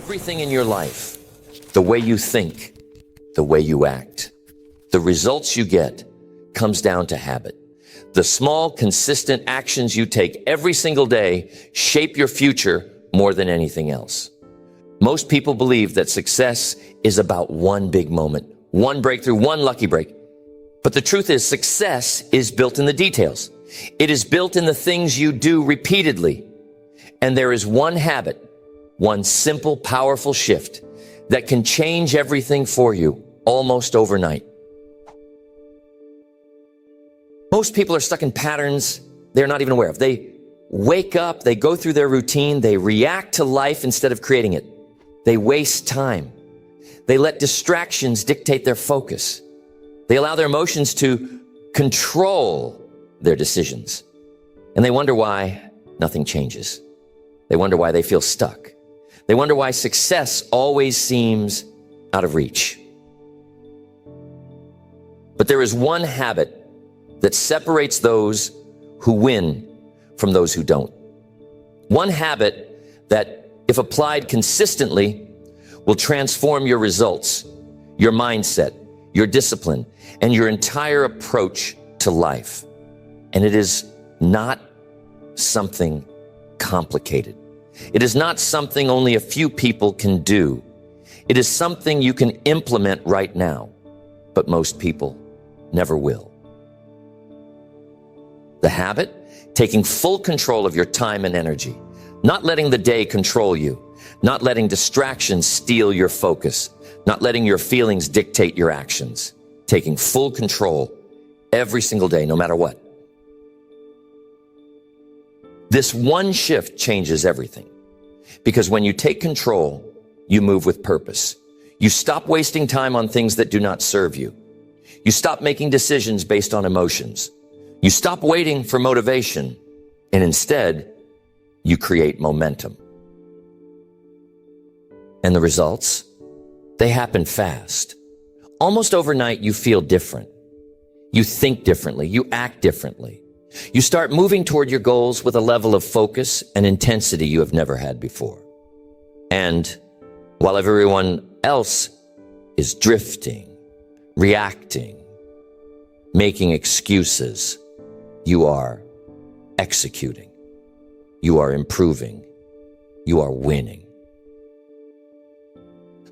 Everything in your life, the way you think, the way you act, the results you get comes down to habit. The small, consistent actions you take every single day shape your future more than anything else. Most people believe that success is about one big moment, one breakthrough, one lucky break. But the truth is, success is built in the details. It is built in the things you do repeatedly. And there is one habit, one simple, powerful shift that can change everything for you almost overnight. Most people are stuck in patterns they're not even aware of. They wake up, they go through their routine, they react to life instead of creating it. They waste time. They let distractions dictate their focus. They allow their emotions to control their decisions. And they wonder why nothing changes. They wonder why they feel stuck. They wonder why success always seems out of reach. But there is one habit that separates those who win from those who don't. One habit that, if applied consistently, will transform your results, your mindset, your discipline, and your entire approach to life. And it is not something complicated. It is not something only a few people can do. It is something you can implement right now, but most people never will. The habit, taking full control of your time and energy, not letting the day control you, not letting distractions steal your focus, not letting your feelings dictate your actions, taking full control every single day, no matter what. This one shift changes everything, because when you take control, you move with purpose. You stop wasting time on things that do not serve you. You stop making decisions based on emotions. You stop waiting for motivation, and instead, you create momentum. And the results? They happen fast. Almost overnight, you feel different. You think differently. You act differently. You start moving toward your goals with a level of focus and intensity you have never had before. And while everyone else is drifting, reacting, making excuses, you are executing. You are improving. You are winning.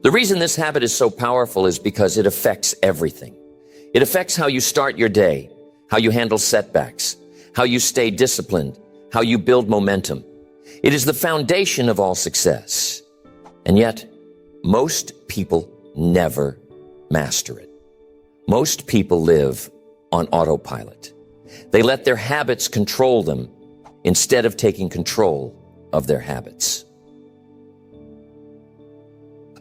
The reason this habit is so powerful is because it affects everything. It affects how you start your day, how you handle setbacks, how you stay disciplined, how you build momentum. It is the foundation of all success. And yet, most people never master it. Most people live on autopilot. They let their habits control them instead of taking control of their habits.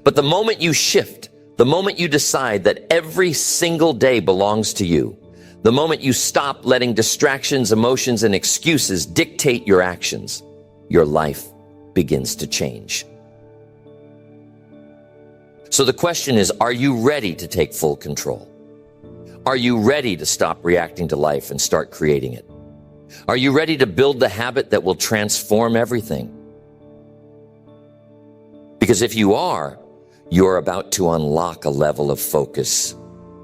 But the moment you shift, the moment you decide that every single day belongs to you, the moment you stop letting distractions, emotions, and excuses dictate your actions, your life begins to change. So the question is, are you ready to take full control? Are you ready to stop reacting to life and start creating it? Are you ready to build the habit that will transform everything? Because if you are, you're about to unlock a level of focus,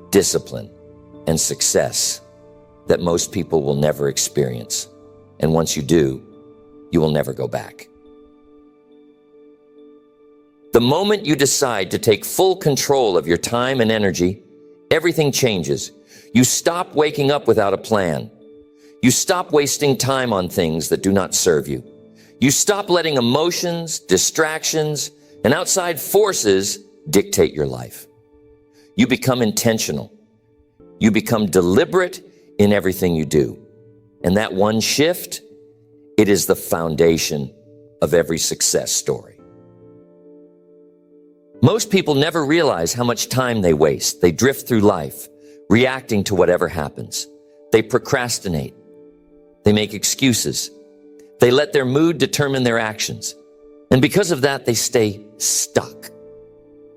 discipline, and success that most people will never experience. And once you do, you will never go back. The moment you decide to take full control of your time and energy, everything changes. You stop waking up without a plan. You stop wasting time on things that do not serve you. You stop letting emotions, distractions, and outside forces dictate your life. You become intentional. You become deliberate in everything you do. And that one shift, it is the foundation of every success story. Most people never realize how much time they waste. They drift through life, reacting to whatever happens. They procrastinate. They make excuses. They let their mood determine their actions. And because of that, they stay stuck.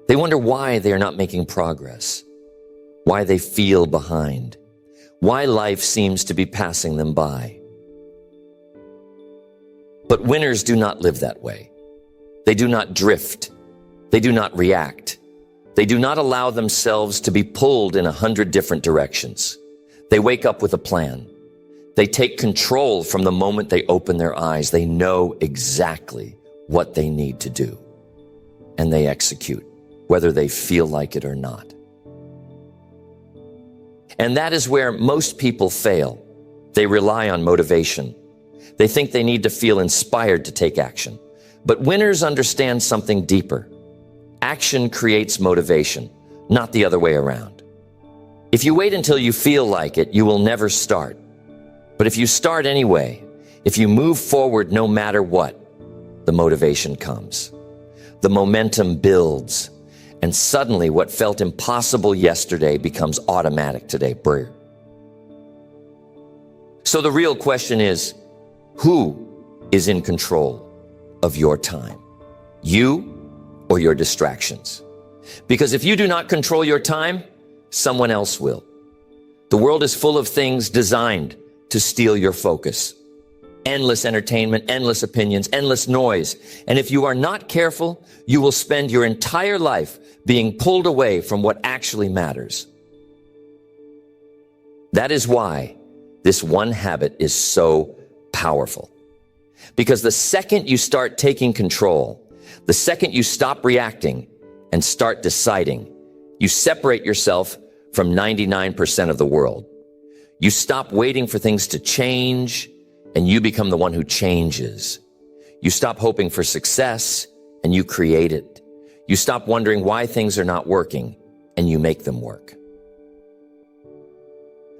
They wonder why they are not making progress, why they feel behind, why life seems to be passing them by. But winners do not live that way. They do not drift. They do not react. They do not allow themselves to be pulled in 100 different directions. They wake up with a plan. They take control from the moment they open their eyes. They know exactly what they need to do, and they execute, whether they feel like it or not. And that is where most people fail. They rely on motivation. They think they need to feel inspired to take action. But winners understand something deeper. Action creates motivation, not the other way around. If you wait until you feel like it, you will never start. But if you start anyway, if you move forward no matter what, the motivation comes. The momentum builds. And suddenly what felt impossible yesterday becomes automatic today. Brr. So the real question is, who is in control of your time? You or your distractions? Because if you do not control your time, someone else will. The world is full of things designed to steal your focus. Endless entertainment, endless opinions, endless noise. And if you are not careful, you will spend your entire life being pulled away from what actually matters. That is why this one habit is so powerful. Because the second you start taking control, the second you stop reacting and start deciding, you separate yourself from 99% of the world. You stop waiting for things to change, and you become the one who changes. You stop hoping for success, and you create it. You stop wondering why things are not working, and you make them work.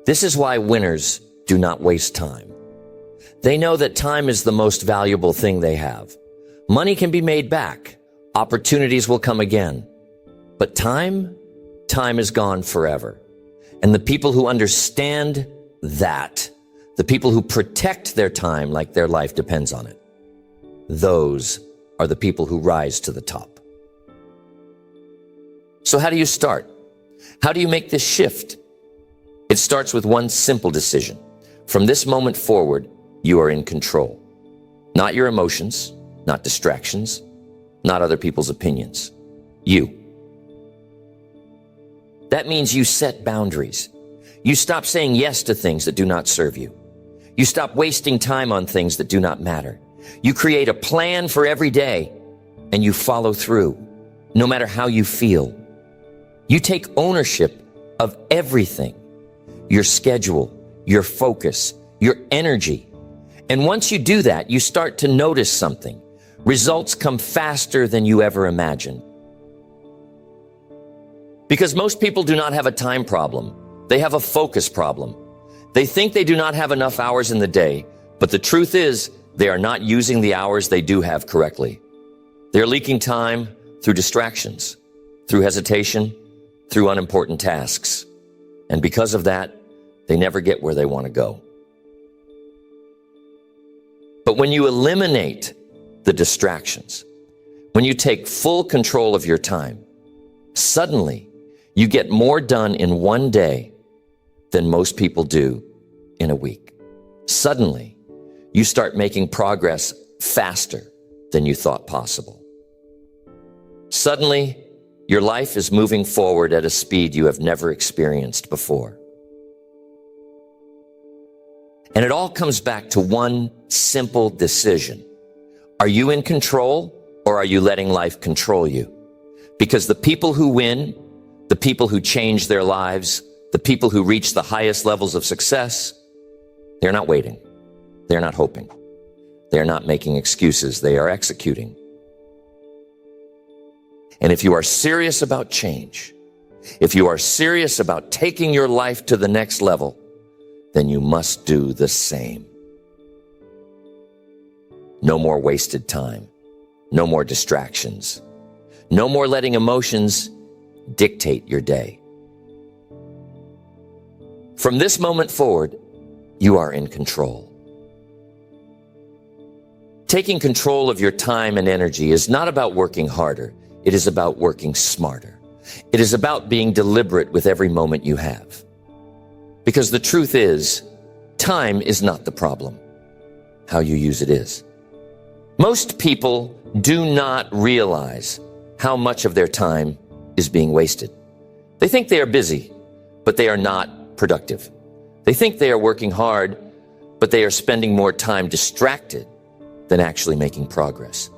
This is why winners do not waste time. They know that time is the most valuable thing they have. Money can be made back. Opportunities will come again. But time is gone forever. And the people who understand that, the people who protect their time like their life depends on it, those are the people who rise to the top. So how do you start? How do you make this shift? It starts with one simple decision. From this moment forward, you are in control. Not your emotions, not distractions, not other people's opinions. You. That means you set boundaries. You stop saying yes to things that do not serve you. You stop wasting time on things that do not matter. You create a plan for every day, and you follow through, no matter how you feel. You take ownership of everything, your schedule, your focus, your energy. And once you do that, you start to notice something. Results come faster than you ever imagined. Because most people do not have a time problem. They have a focus problem. They think they do not have enough hours in the day, but the truth is they are not using the hours they do have correctly. They're leaking time through distractions, through hesitation, through unimportant tasks. And because of that, they never get where they want to go. But when you eliminate the distractions, when you take full control of your time, suddenly you get more done in one day than most people do in a week. Suddenly, you start making progress faster than you thought possible. Suddenly, your life is moving forward at a speed you have never experienced before. And it all comes back to one simple decision. Are you in control, or are you letting life control you? Because the people who win, the people who change their lives, the people who reach the highest levels of success, they're not waiting. They're not hoping. They're not making excuses. They are executing. And if you are serious about change, if you are serious about taking your life to the next level, then you must do the same. No more wasted time. No more distractions. No more letting emotions dictate your day. From this moment forward, you are in control. Taking control of your time and energy is not about working harder. It is about working smarter. It is about being deliberate with every moment you have. Because the truth is, time is not the problem. How you use it is. Most people do not realize how much of their time is being wasted. They think they are busy, but they are not productive. They think they are working hard, but they are spending more time distracted than actually making progress.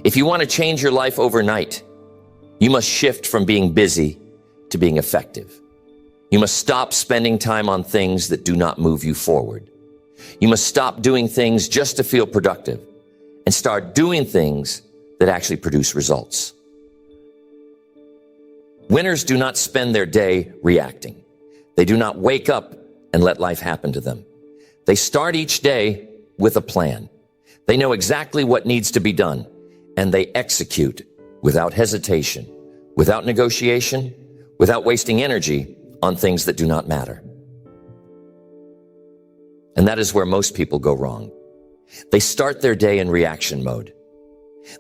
If you want to change your life overnight, you must shift from being busy to being effective. You must stop spending time on things that do not move you forward. You must stop doing things just to feel productive and start doing things that actually produce results. Winners do not spend their day reacting. They do not wake up and let life happen to them. They start each day with a plan. They know exactly what needs to be done, and they execute without hesitation, without negotiation, without wasting energy on things that do not matter. And that is where most people go wrong. They start their day in reaction mode.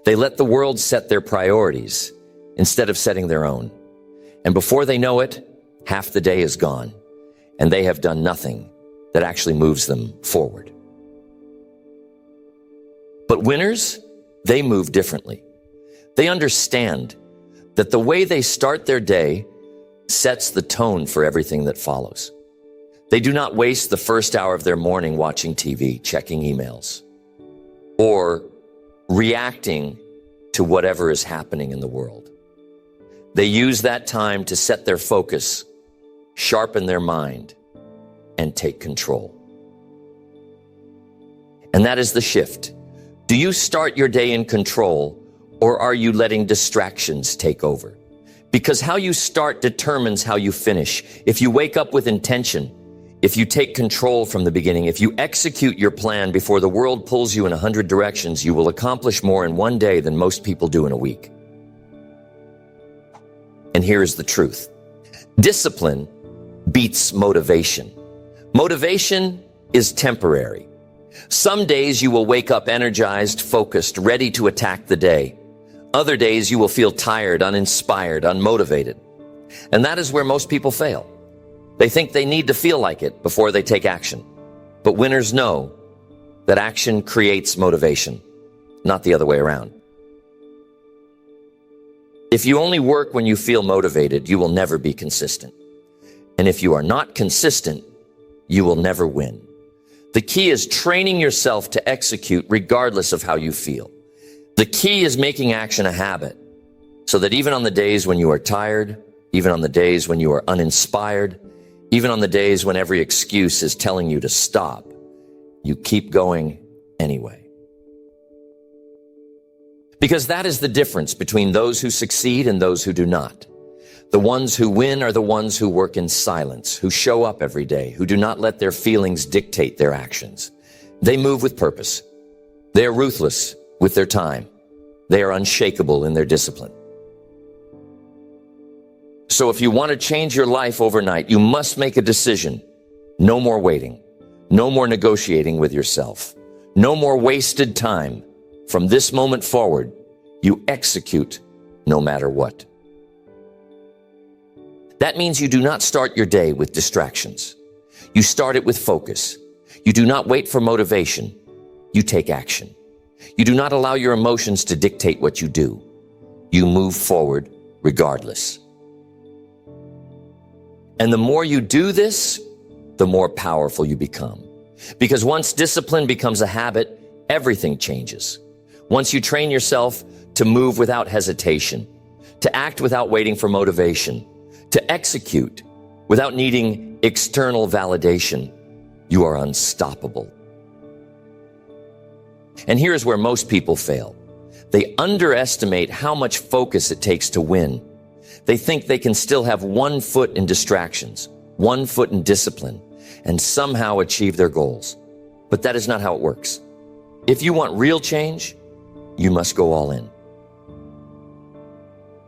They let the world set their priorities instead of setting their own. And before they know it, half the day is gone, and they have done nothing that actually moves them forward. But winners, they move differently. They understand that the way they start their day sets the tone for everything that follows. They do not waste the first hour of their morning watching TV, checking emails, or reacting to whatever is happening in the world. They use that time to set their focus, sharpen their mind, and take control. And that is the shift. Do you start your day in control, or are you letting distractions take over? Because how you start determines how you finish. If you wake up with intention, if you take control from the beginning, if you execute your plan before the world pulls you in 100 directions, you will accomplish more in one day than most people do in a week. And here is the truth. Discipline beats motivation. Motivation is temporary. Some days you will wake up energized, focused, ready to attack the day. Other days you will feel tired, uninspired, unmotivated. And that is where most people fail. They think they need to feel like it before they take action. But winners know that action creates motivation, not the other way around. If you only work when you feel motivated, you will never be consistent. And if you are not consistent, you will never win. The key is training yourself to execute regardless of how you feel. The key is making action a habit so that even on the days when you are tired, even on the days when you are uninspired, even on the days when every excuse is telling you to stop, you keep going anyway. Because that is the difference between those who succeed and those who do not. The ones who win are the ones who work in silence, who show up every day, who do not let their feelings dictate their actions. They move with purpose. They are ruthless with their time. They are unshakable in their discipline. So if you want to change your life overnight, you must make a decision. No more waiting. No more negotiating with yourself. No more wasted time. From this moment forward, you execute no matter what. That means you do not start your day with distractions. You start it with focus. You do not wait for motivation. You take action. You do not allow your emotions to dictate what you do. You move forward regardless. And the more you do this, the more powerful you become. Because once discipline becomes a habit, everything changes. Once you train yourself to move without hesitation, to act without waiting for motivation, to execute without needing external validation, you are unstoppable. And here's where most people fail. They underestimate how much focus it takes to win. They think they can still have 1 foot in distractions, 1 foot in discipline, and somehow achieve their goals. But that is not how it works. If you want real change, you must go all in.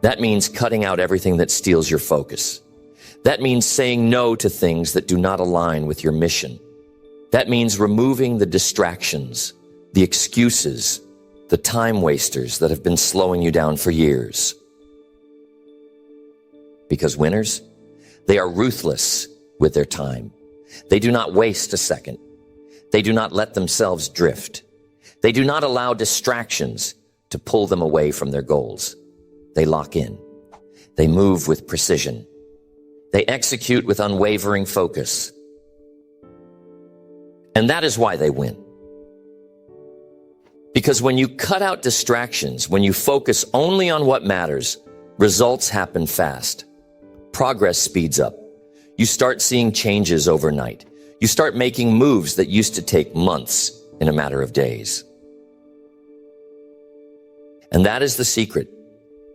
That means cutting out everything that steals your focus. That means saying no to things that do not align with your mission. That means removing the distractions, the excuses, the time wasters that have been slowing you down for years. Because winners, they are ruthless with their time. They do not waste a second. They do not let themselves drift. They do not allow distractions to pull them away from their goals. They lock in. They move with precision. They execute with unwavering focus. And that is why they win. Because when you cut out distractions, when you focus only on what matters, results happen fast. Progress speeds up. You start seeing changes overnight. You start making moves that used to take months in a matter of days. And that is the secret.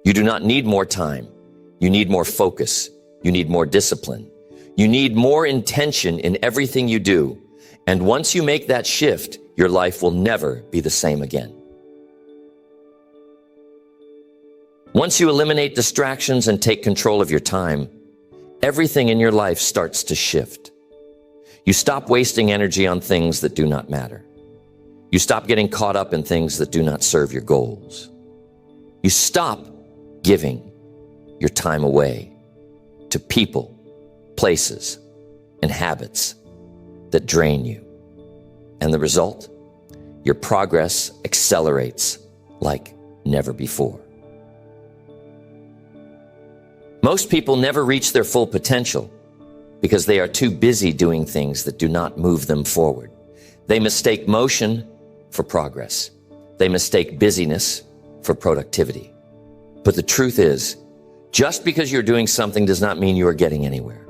You do not need more time. You need more focus. You need more discipline. You need more intention in everything you do. And once you make that shift, your life will never be the same again. Once you eliminate distractions and take control of your time, everything in your life starts to shift. You stop wasting energy on things that do not matter. You stop getting caught up in things that do not serve your goals. You stop giving your time away to people, places, and habits that drain you. And the result? Your progress accelerates like never before. Most people never reach their full potential because they are too busy doing things that do not move them forward. They mistake motion for progress. They mistake busyness for productivity. But the truth is, just because you're doing something does not mean you are getting anywhere.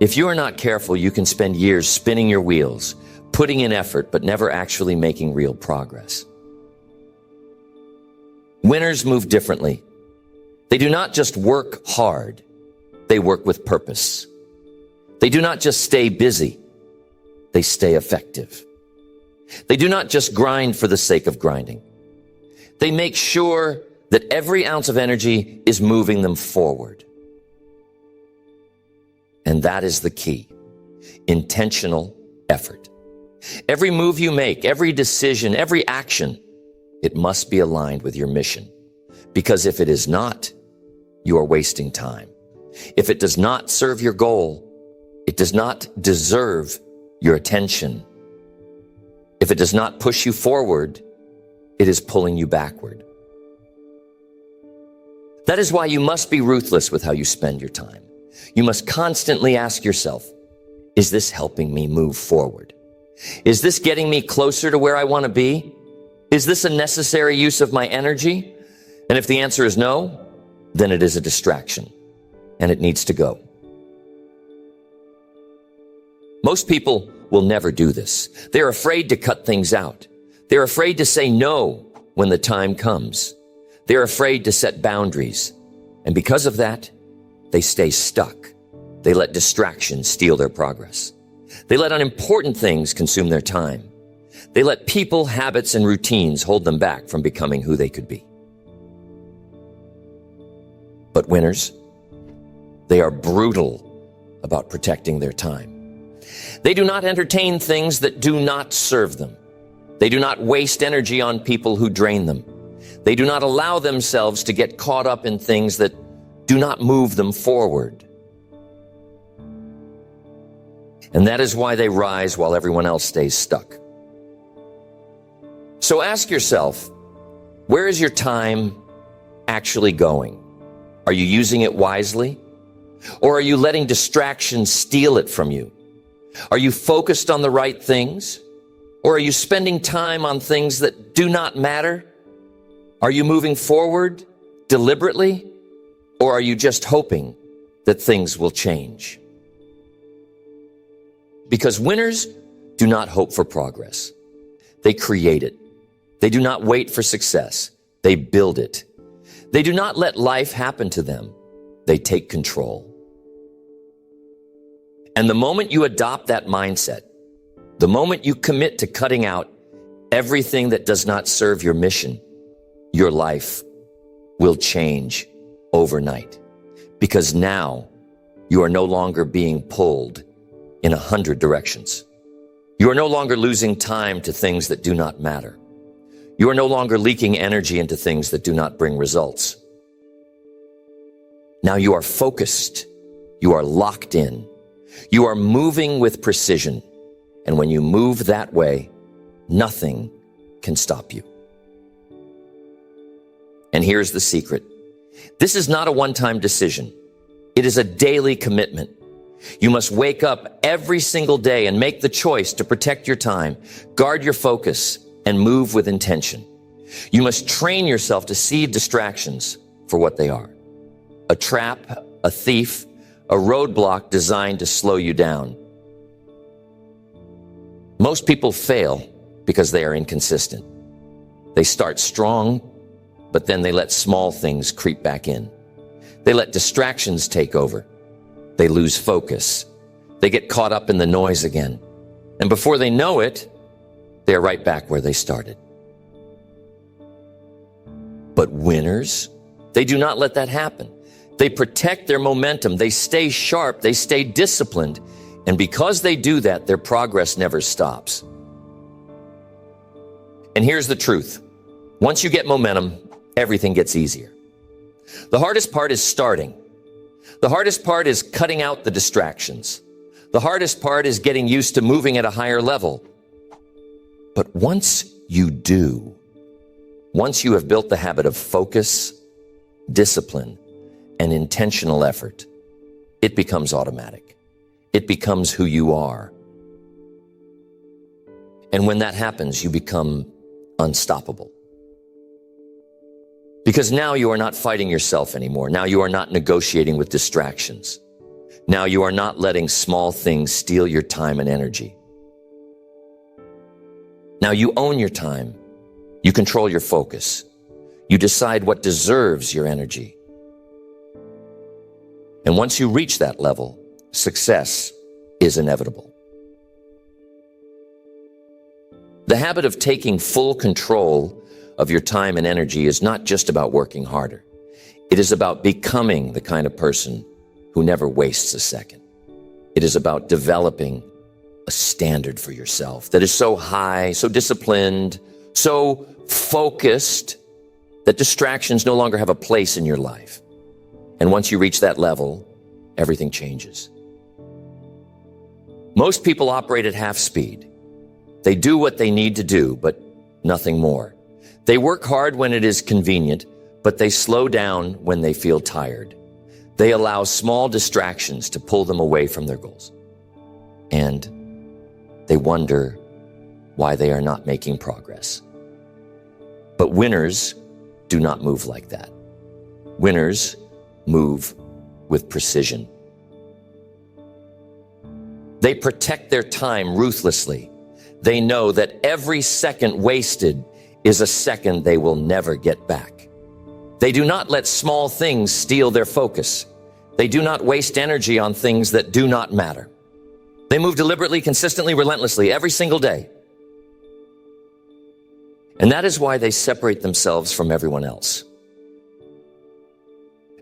If you are not careful, you can spend years spinning your wheels, putting in effort, but never actually making real progress. Winners move differently. They do not just work hard, they work with purpose. They do not just stay busy, they stay effective. They do not just grind for the sake of grinding. They make sure that every ounce of energy is moving them forward. And that is the key. Intentional effort. Every move you make, every decision, every action, it must be aligned with your mission. Because if it is not, you are wasting time. If it does not serve your goal, it does not deserve your attention. If it does not push you forward, it is pulling you backward. That is why you must be ruthless with how you spend your time. You must constantly ask yourself, is this helping me move forward? Is this getting me closer to where I want to be? Is this a necessary use of my energy? And if the answer is no, then it is a distraction and it needs to go. Most people will never do this. They're afraid to cut things out. They're afraid to say no when the time comes. They're afraid to set boundaries. And because of that, they stay stuck. They let distractions steal their progress. They let unimportant things consume their time. They let people, habits, and routines hold them back from becoming who they could be. But winners, they are brutal about protecting their time. They do not entertain things that do not serve them. They do not waste energy on people who drain them. They do not allow themselves to get caught up in things that do not move them forward. And that is why they rise while everyone else stays stuck. So ask yourself, where is your time actually going? Are you using it wisely? Or are you letting distractions steal it from you? Are you focused on the right things? Or are you spending time on things that do not matter? Are you moving forward deliberately? Or are you just hoping that things will change? Because winners do not hope for progress. They create it. They do not wait for success. They build it. They do not let life happen to them. They take control. And the moment you adopt that mindset, the moment you commit to cutting out everything that does not serve your mission, your life will change overnight. Because now you are no longer being pulled in 100 directions. You are no longer losing time to things that do not matter. You are no longer leaking energy into things that do not bring results. Now you are focused. You are locked in. You are moving with precision. And when you move that way, nothing can stop you. And here's the secret. This is not a one-time decision. It is a daily commitment. You must wake up every single day and make the choice to protect your time, guard your focus, and move with intention. You must train yourself to see distractions for what they are. A trap, a thief, a roadblock designed to slow you down. Most people fail because they are inconsistent. They start strong, but then they let small things creep back in. They let distractions take over. They lose focus. They get caught up in the noise again. And before they know it, they're right back where they started. But winners, they do not let that happen. They protect their momentum. They stay sharp. They stay disciplined. And because they do that, their progress never stops. And here's the truth. Once you get momentum, everything gets easier. The hardest part is starting. The hardest part is cutting out the distractions. The hardest part is getting used to moving at a higher level. But once you do, once you have built the habit of focus, discipline, and intentional effort, it becomes automatic. It becomes who you are. And when that happens, you become unstoppable. Because now you are not fighting yourself anymore. Now you are not negotiating with distractions. Now you are not letting small things steal your time and energy. Now you own your time. You control your focus. You decide what deserves your energy. And once you reach that level, success is inevitable. The habit of taking full control of your time and energy is not just about working harder. It is about becoming the kind of person who never wastes a second. It is about developing a standard for yourself that is so high, so disciplined, so focused that distractions no longer have a place in your life. And once you reach that level, everything changes. Most people operate at half speed. They do what they need to do, but nothing more. They work hard when it is convenient, but they slow down when they feel tired. They allow small distractions to pull them away from their goals. And they wonder why they are not making progress. But winners do not move like that. Winners move with precision. They protect their time ruthlessly. They know that every second wasted is a second they will never get back. They do not let small things steal their focus. They do not waste energy on things that do not matter. They move deliberately, consistently, relentlessly, every single day. And that is why they separate themselves from everyone else.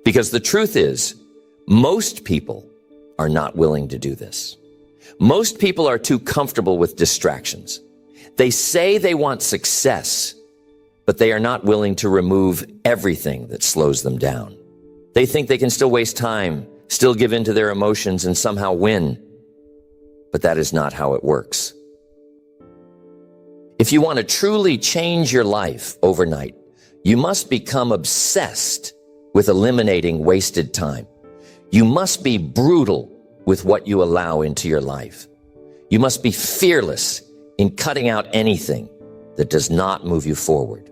Because the truth is, most people are not willing to do this. Most people are too comfortable with distractions. They say they want success, but they are not willing to remove everything that slows them down. They think they can still waste time, still give in to their emotions, and somehow win. But that is not how it works. If you want to truly change your life overnight, you must become obsessed with eliminating wasted time. You must be brutal with what you allow into your life. You must be fearless in cutting out anything that does not move you forward.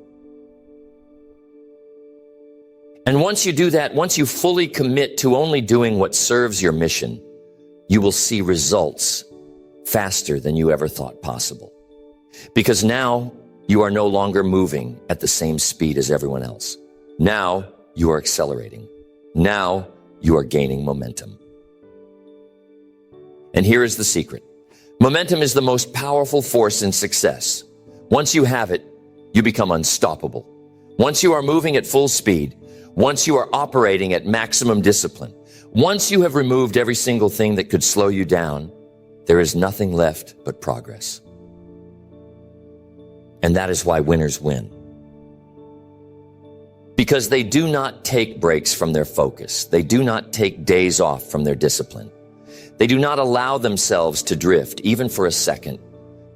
And once you do that, once you fully commit to only doing what serves your mission, you will see results faster than you ever thought possible. Because now you are no longer moving at the same speed as everyone else. Now you are accelerating. Now you are gaining momentum. And here is the secret. Momentum is the most powerful force in success. Once you have it, you become unstoppable. Once you are moving at full speed, once you are operating at maximum discipline, once you have removed every single thing that could slow you down, there is nothing left but progress. And that is why winners win. Because they do not take breaks from their focus. They do not take days off from their discipline. They do not allow themselves to drift, even for a second.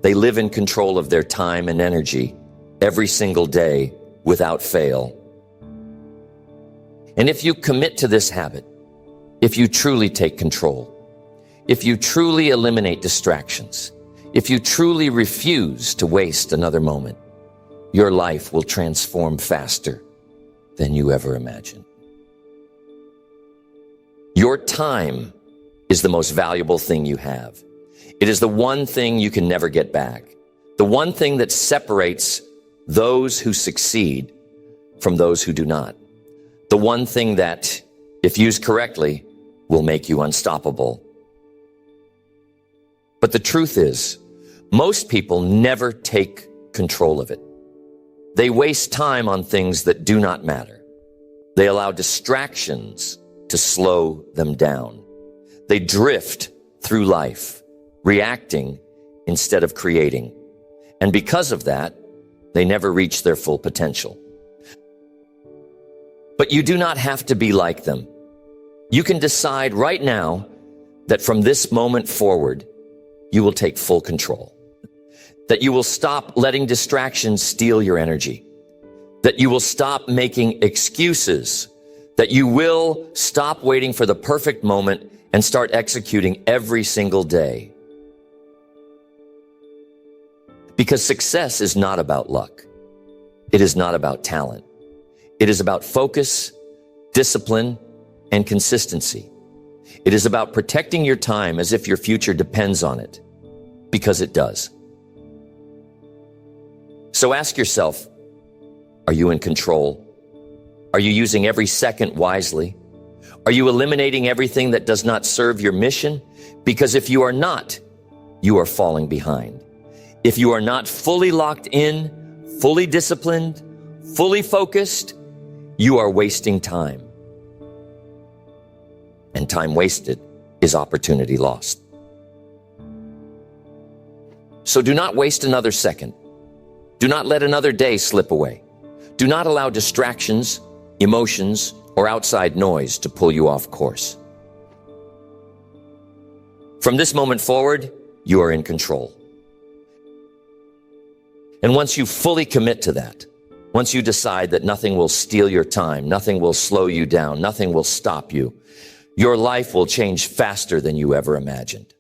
They live in control of their time and energy every single day without fail. And if you commit to this habit, if you truly take control, if you truly eliminate distractions, if you truly refuse to waste another moment, your life will transform faster than you ever imagined. Your time is the most valuable thing you have. It is the one thing you can never get back. The one thing that separates those who succeed from those who do not. The one thing that, if used correctly, will make you unstoppable. But the truth is, most people never take control of it. They waste time on things that do not matter. They allow distractions to slow them down. They drift through life, reacting instead of creating. And because of that, they never reach their full potential. But you do not have to be like them. You can decide right now that from this moment forward, you will take full control. That you will stop letting distractions steal your energy. That you will stop making excuses. That you will stop waiting for the perfect moment and start executing every single day. Because success is not about luck. It is not about talent. It is about focus, discipline, and consistency. It is about protecting your time as if your future depends on it, because it does. So ask yourself, are you in control? Are you using every second wisely? Are you eliminating everything that does not serve your mission? Because if you are not, you are falling behind. If you are not fully locked in, fully disciplined, fully focused, you are wasting time. And time wasted is opportunity lost. So do not waste another second. Do not let another day slip away. Do not allow distractions, emotions, or outside noise to pull you off course. From this moment forward, you are in control. And once you fully commit to that, once you decide that nothing will steal your time, nothing will slow you down, nothing will stop you, your life will change faster than you ever imagined.